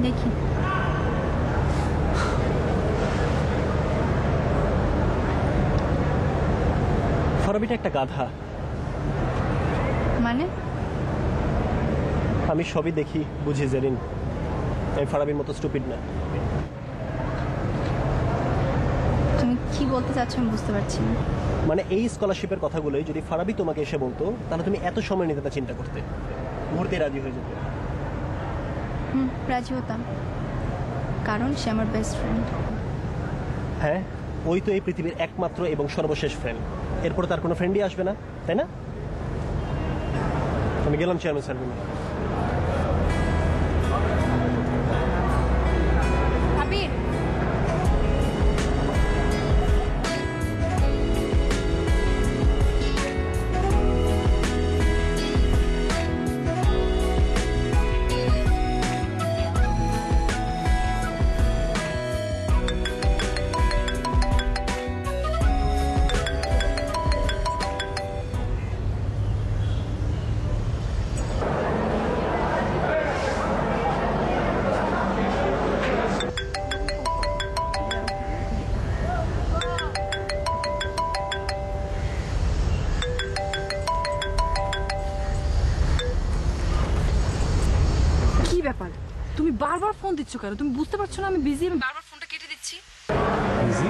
দেখি। ফারাবিটা একটা গাধা। মানে? আমি সবই দেখি, বুঝি জেরিন। এই ফারাবির মতো স্টুপিড না। তুমি কি বলতে চাচ্ছ আমি বুঝতে পারছি না। মানে এই স্কলারশিপের কথাগুলোই যদি ফারাবি তোমাকে এসে বলতো, তাহলে তুমি এত সময় নিতে তা চিন্তা করতে, মুহূর্তে রাজি হয়ে যেতে। রাজি হতাম, কারণ সে আমার বেস্ট ফ্রেন্ড। হ্যাঁ, ওই তো এই পৃথিবীর একমাত্র এবং সর্বশেষ ফ্রেন্ড। এরপর তার কোনো ফ্রেন্ডই আসবে না, তাই না? আমি গেলাম চেয়ারম্যান স্যার রুমে। আবির, কি ব্যাপার? তুমি বারবার ফোন দিচ্ছ কেন? তুমি বুঝতে পারছো না আমি বিজি? আমি বারবার ফোনটা কেটে দিচ্ছি। বিজি?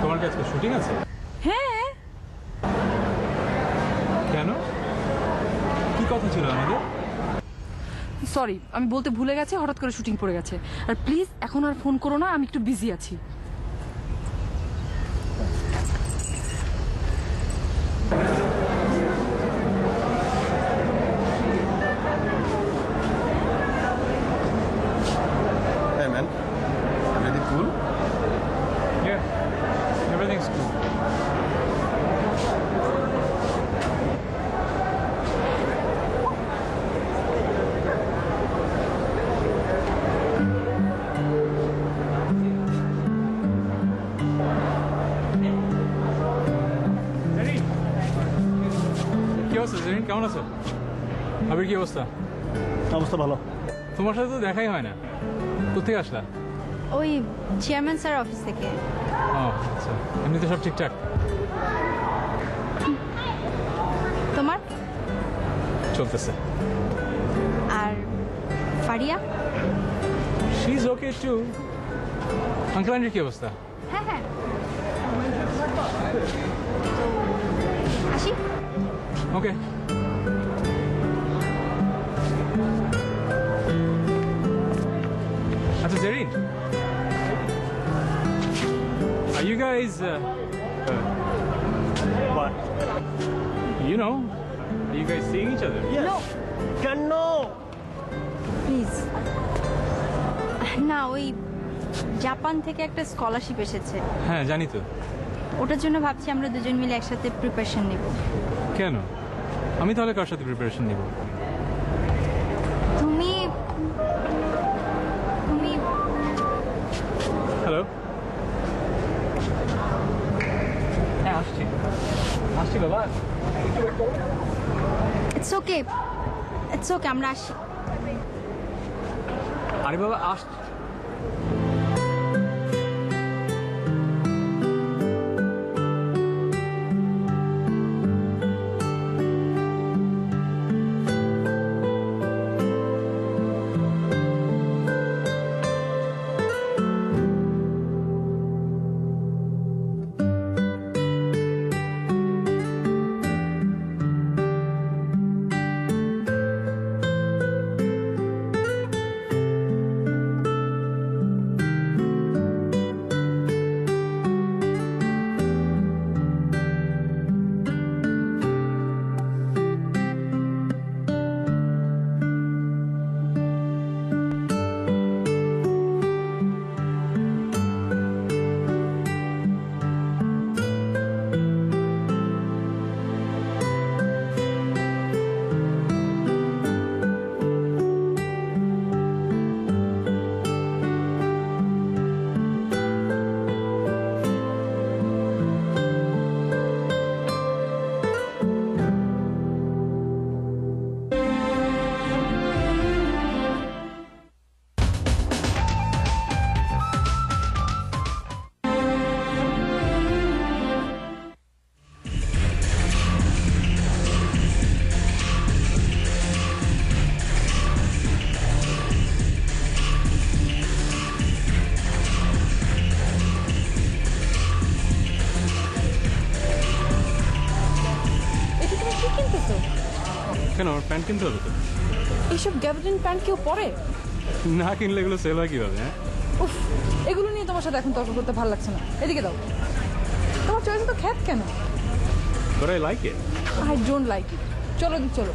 তোমার কি আজকে শুটিং আছে? হ্যাঁ। কেন? কি কথা ছিল আমাদের? সরি, আমি বলতে ভুলে গেছি, হঠাৎ করে শুটিং পড়ে গেছে। আর প্লিজ এখন আর ফোন করো না, আমি একটু বিজি আছি। Hey man, everything cool? Yeah, everything's cool. কি অবস্থা জেরিন, কেমন আছো? আবির কি অবস্থা? অবস্থা ভালো। তোমার সাথে তো দেখাই হয় না, কোথেকে আসলা? ওই চেয়ারম্যান স্যার অফিস থেকে। ও আচ্ছা, এমনিতে সব ঠিকঠাক? তোমার? চলতেছে। আর Faria? She is okay too. Uncle আন্টির কি অবস্থা? হ্যাঁ হ্যাঁ, আসি। ওকে। আচ্ছা Zerin, are you guys What? you know, are you guys seeing each other? Yes. No. কেন? প্লিজ না, ওই জাপান থেকে একটা স্কলারশিপ এসেছে, হ্যাঁ জানি তো। ওটার জন্য ভাবছি আমরা দুজন মিলে একসাথে প্রিপারেশন নেব। কেন? আমি তাহলে কার সাথে প্রিপারেশন নিব? তুমি তুমি হ্যালো। হ্যাঁ আসছি, আসছি বাবা। ইটস ওকে, ইটস ওকে, আমরা আসি। আরে বাবা আসছি। প্যান্ট কিনতে হবে তো। এইসব গ্যাবার্ডিন প্যান্ট কেউ পরে? না কিনলে এগুলো সেল হয় কীভাবে? হ্যাঁ, উফ, এগুলো নিয়ে তোমার সাথে এখন তর্ক করতে ভালো লাগছে না। এদিকে দাও। তোমার চয়েস তো খ্যাত কেন? But I like it. I don't like it. চলো চলো।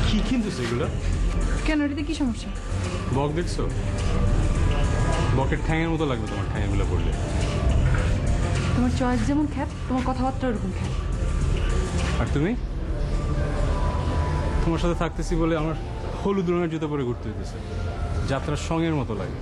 কি কিনতেছে এগুলো? কেন, এটাতে কি সমস্যা? বক দেখছো? বকের ঠ্যাঙের মতো লাগবে তোমার ঠ্যাঙেরগুলো পড়লে। তোমার চয়েস যেমন খ্যাত, তোমার কথাবার্তা ওরকম খ্যাত। আর তুমি? তোমার সাথে থাকতেছি বলে আমার হলুদ রঙের জুতো পরে ঘুরতে হইতেছে, যাত্রার সঙ্গের মতো লাগে।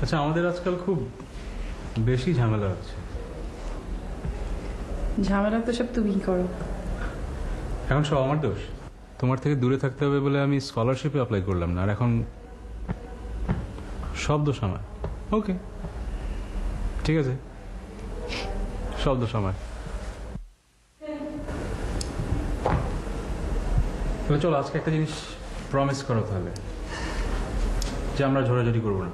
আচ্ছা, আমাদের আজকাল খুব বেশি ঝামেলা হচ্ছে। ঝামেলা তো সব তুমি করো। এখন সব আমার দোষ। তোমার থেকে দূরে থাকতে হবে বলে আমি স্কলারশিপে অ্যাপ্লাই করলাম না, আর এখন সব দোষ আমার। ওকে, ঠিক আছে, সব দোষ আমার। তবে চলো আজকে একটা জিনিস প্রমিস করো তাহলে, যে আমরা ঝোরাঝুরি করবো না।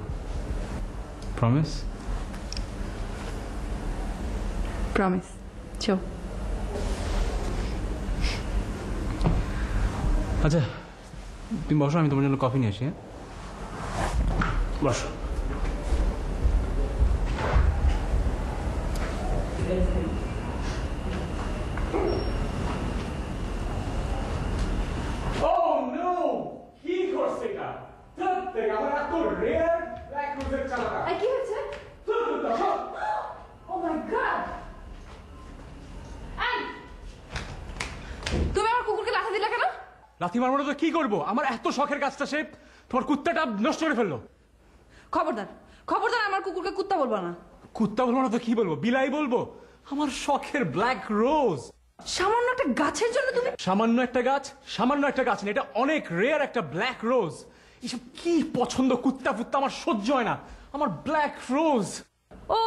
প্রমিস? প্রমিস। চো। আচ্ছা তুমি বসো, আমি তোমার জন্য কফি নিয়ে আসি। হ্যাঁ, বসো। কি হয়েছে? ও মাই গড! তুমি আমার কুকুরকে লাথি দিলা কেন? লাথি মারবো না তো কি করবো? আমার এত শখের কাজটা সে তোমার কুত্তাটা নষ্ট করে ফেললো। খবরদার, খবরদার, আমার কুকুরকে কুত্তা বলবো না। কুত্তা বলবো না তো কি বলবো? বিলাই বলবো? আমার শখের ব্ল্যাক রোজ। সামান্য একটা গাছের জন্য তুমি? সামান্য একটা গাছ? সামান্য একটা গাছ না, এটা অনেক রেয়ার একটা ব্ল্যাক রোজ। এসব কি পছন্দ কুত্তা ফুত্তা আমার সহ্য হয় না। আমার ব্ল্যাক রোজ। ও,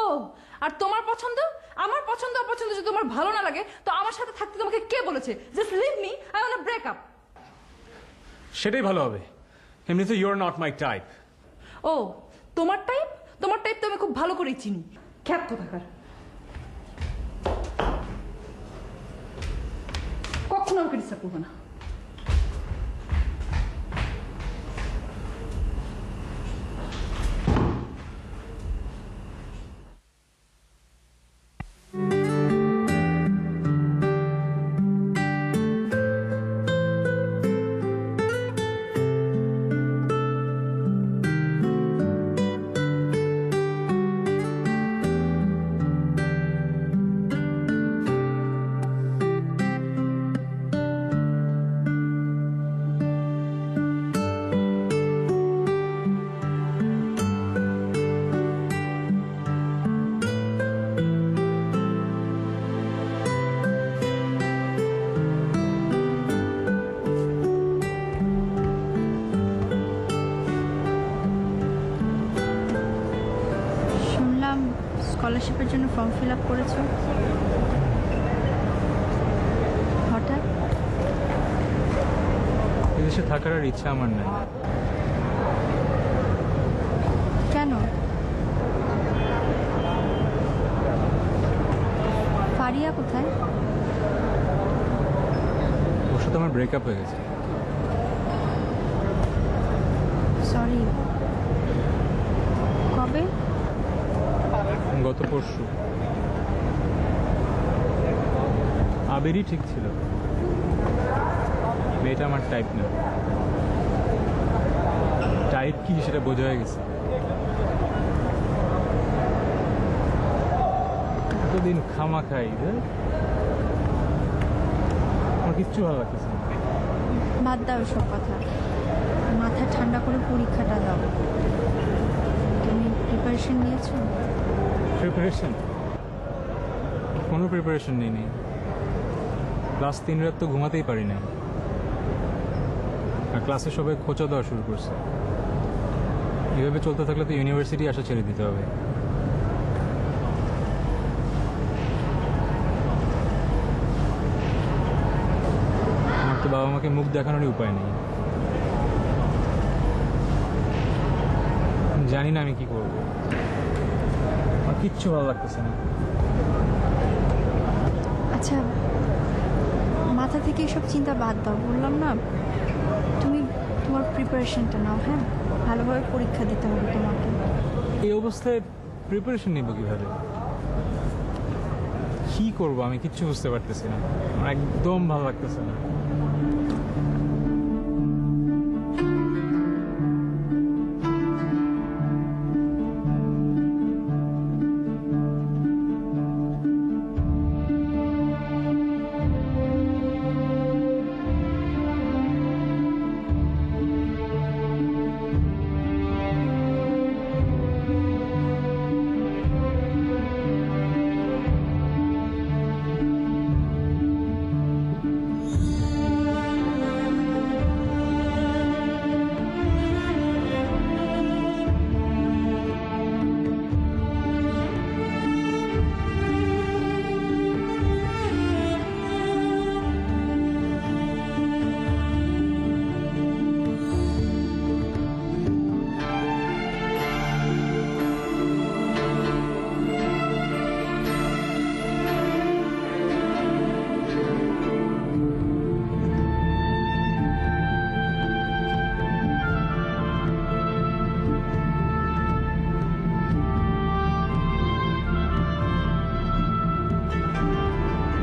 আর তোমার পছন্দ? আমার পছন্দ অপছন্দ যদি তোমার ভালো না লাগে তো আমার সাথে থাকতে তোমাকে কে বলেছে? Just leave me, I want to break up. সেটাই ভালো হবে। এমনিতে you are not my type. ও, তোমার টাইপ? তোমার টাইপ তো আমি খুব ভালো করেই চিনি। খ্যাত কোথাকার। কখনো আমাকে ডিস্টার্ব করবে না। স্কলারশিপের জন্য ফর্ম ফিল আপ করেছো হঠাৎ? দেশে থাকার আর ইচ্ছা আমার নাই। কেন? ফারিয়া কোথায়? ওর সাথে আমার ব্রেকআপ হয়ে গেছে। সরি। কবে? গত পরশু। আবেরই ঠিক ছিল, মেয়েটা আমার টাইপ না। টাইপ কি সেটা বোঝা হয়ে গেছে। এতদিন খামা খাই, আমার কিচ্ছু ভালো লাগতেছে না। বাদ দাও সব কথা, মাথা ঠান্ডা করে পরীক্ষাটা দাও। তুমি প্রিপারেশন নিয়েছো? প্রিপারেশন? কোনো প্রিপারেশন নেই। ক্লাস 3 রাত তো ঘুমাতেই পারি না, আর ক্লাসে সবাই খোঁচা দেওয়া শুরু করছে। এভাবে চলতে থাকলে তো ইউনিভার্সিটি আসা ছেড়ে দিতে হবে। আমার তো বাবা মাকে মুখ দেখানোরই উপায় নেই। জানি না আমি কি করবো, আমার কিচ্ছু ভালো লাগতেছে না। আচ্ছা, মাথা থেকে এসব চিন্তা বাদ দাও, বললাম না। তুমি তোমার প্রিপারেশনটা নাও, হ্যাঁ? ভালোভাবে পরীক্ষা দিতে হবে তোমাকে। এই অবস্থায় প্রিপারেশন নিব কিভাবে? কি করবো আমি কিচ্ছু বুঝতে পারতেছি না, আমার একদম ভালো লাগতেছে না।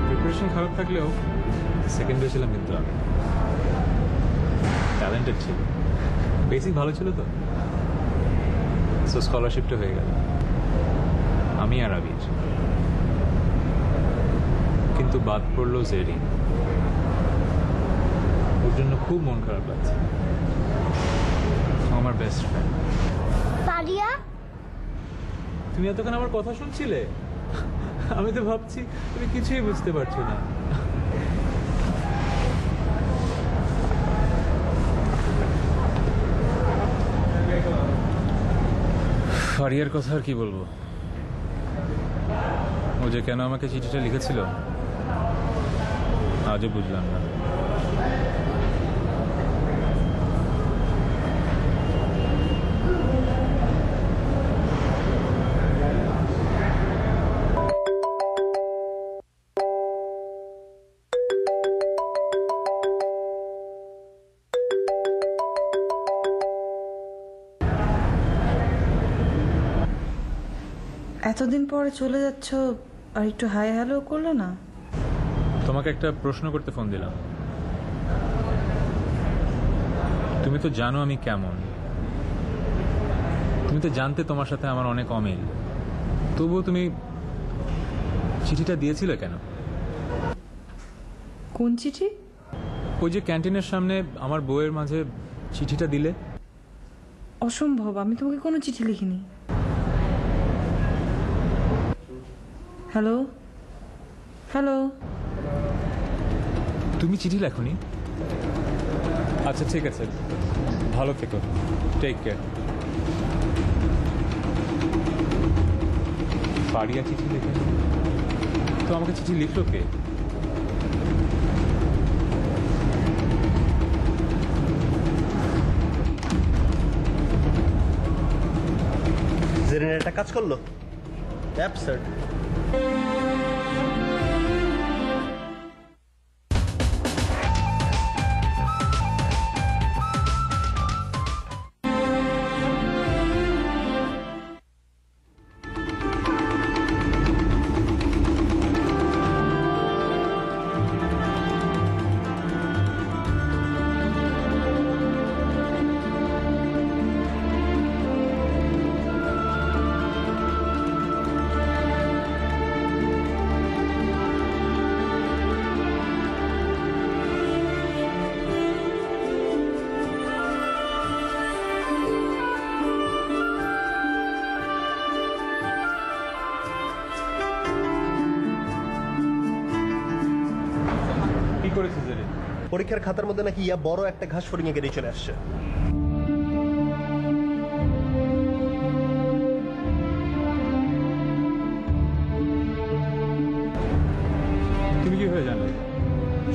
প্রিপারেশন খারাপ থাকলেও সেকেন্ড হয়েছিলাম, কিন্তু আমি ট্যালেন্টেড ছিল, বেসিক ভালো ছিল তো, সো স্কলারশিপটা হয়ে গেল আমি আর আবির। কিন্তু বাদ পড়লো জেরিন, ওর জন্য খুব মন খারাপ লাগছে। আমার বেস্ট ফ্রেন্ড। ফারিয়া, তুমি এতক্ষণ আমার কথা শুনছিলে? আমি তো ভাবছি তুমি কিছুই বুঝতে পারছো না। ফারিয়ার কথা আর কি বলবো, ও যে কেন আমাকে চিঠিটা লিখেছিল আজও বুঝলাম না। এতদিন পরে চলে যাচ্ছ, আর একটু হাই হ্যালো করলে না? তোমাকে একটা প্রশ্ন করতে ফোন দিলাম। তুমি তো জানো আমি কেমন, তুমি তো জানতে তোমার সাথে আমার অনেক অমিল, তবুও তুমি চিঠিটা দিয়েছিলে কেন? কোন চিঠি? ওই যে ক্যান্টিনের সামনে আমার বউয়ের মাঝে চিঠিটা দিলে। অসম্ভব, আমি তোমাকে কোনো চিঠি লিখিনি। হ্যালো হ্যালো, তুমি চিঠি লেখনি? আচ্ছা ঠিক আছে, ভালো থেকো, টেক কেয়ার। ফারিয়া চিঠি লিখে তো আমাকে চিঠি লিখলো কে? ব্রেনের একটা কাজ করলো। অ্যাবসার্ড। কি করেছিস রে? পরীক্ষার খাতার মধ্যে নাকি ইয়া বড় একটা ঘাস ফড়িংয়ে গেড়ে চলে আসছে। তুমি কি হয়ে জানলে?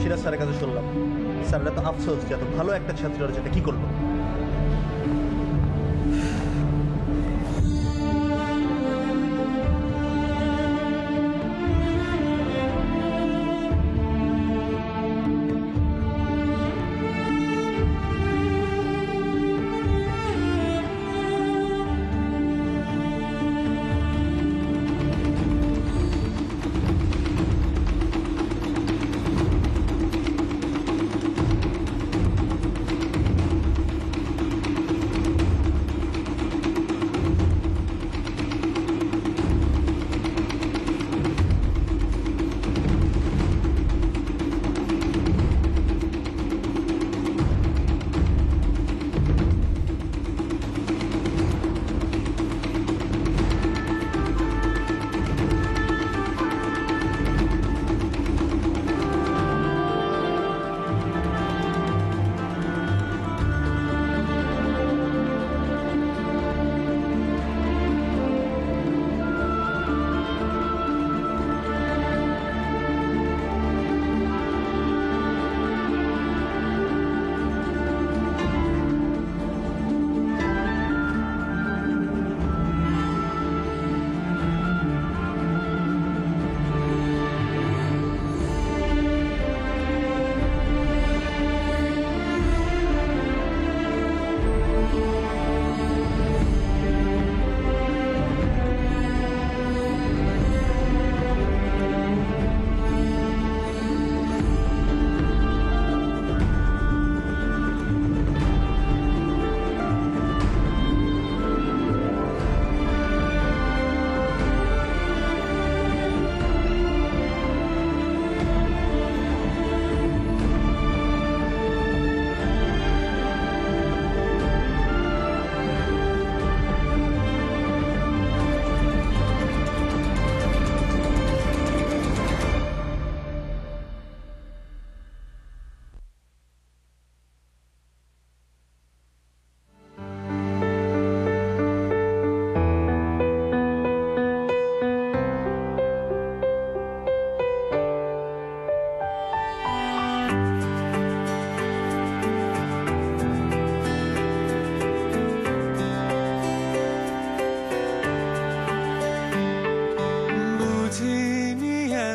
সিরাজ স্যারের কাছে শুনলাম। স্যারের তো আফসোস যে এত ভালো একটা ছাত্র যেটা কি করলো।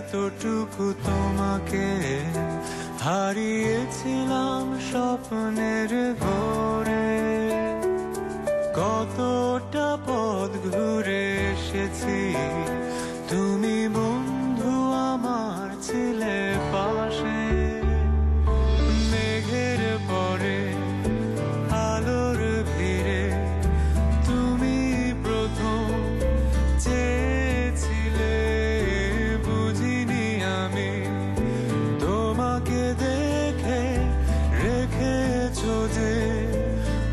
এতটুকু তোমাকে হারিয়েছিলাম স্বপ্নের ভোরে, কতটা পথ ঘুরে এসেছি, তুমি বন্ধু আমার ছিলে পাশে। মেঘের পরে আলোর ভিড়ে তুমি প্রথম চেয়েছিলে, বুঝিনি আমি তোমাকে দেখে রেখেছো যে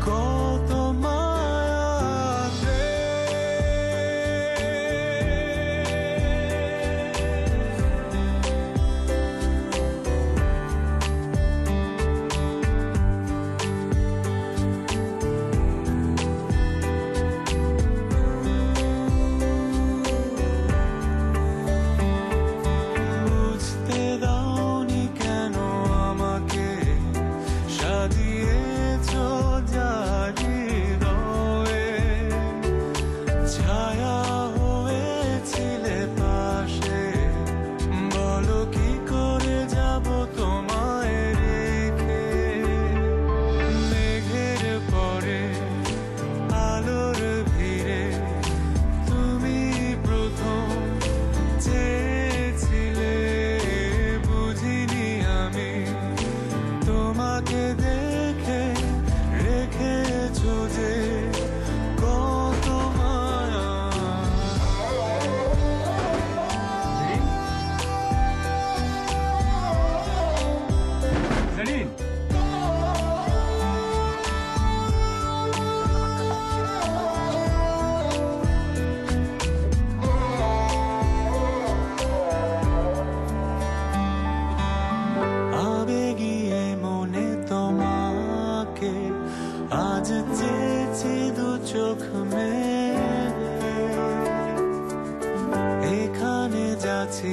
কত মায়াতে। বুঝতে দাওনি কেন আমাকে সাজিয়ে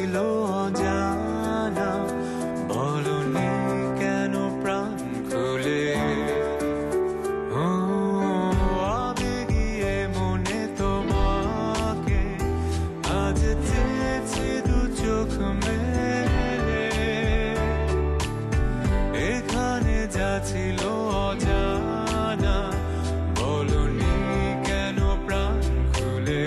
ছিল অজানা বলনি কেন প্রাণ খুলে ও আবেগিয়ে মনে তোমাকে আজ চেয়েছি দু চোখ মেলে এখানে যা ছিল অজানা বলনি কেন প্রাণ খুলে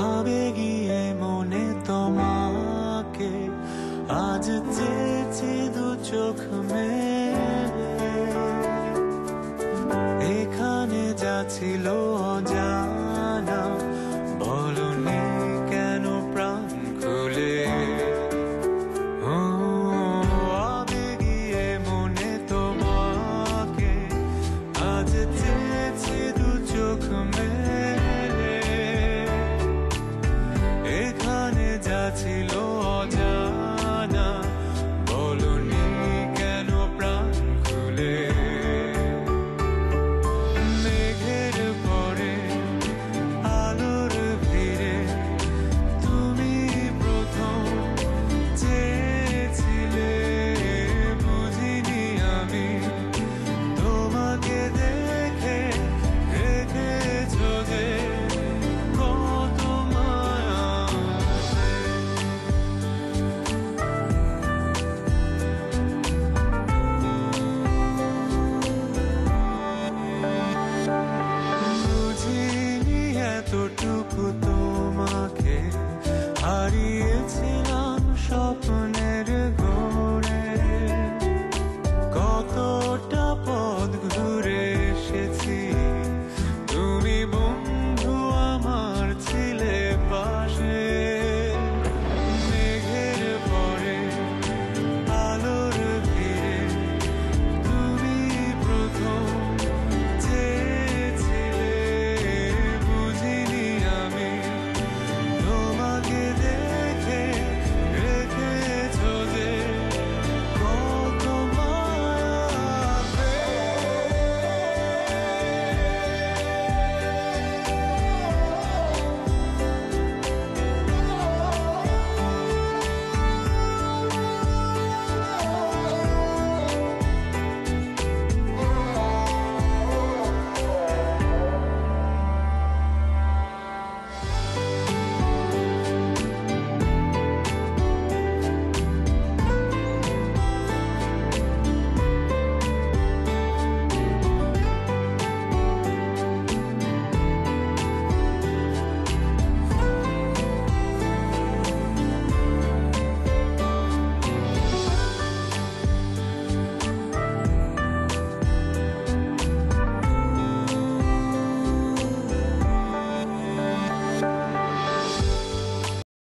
আবেগিয়ে মনে তোমাকে আজ চেয়েছি দু চোখ মেলে এখানে যা ছিল অজানা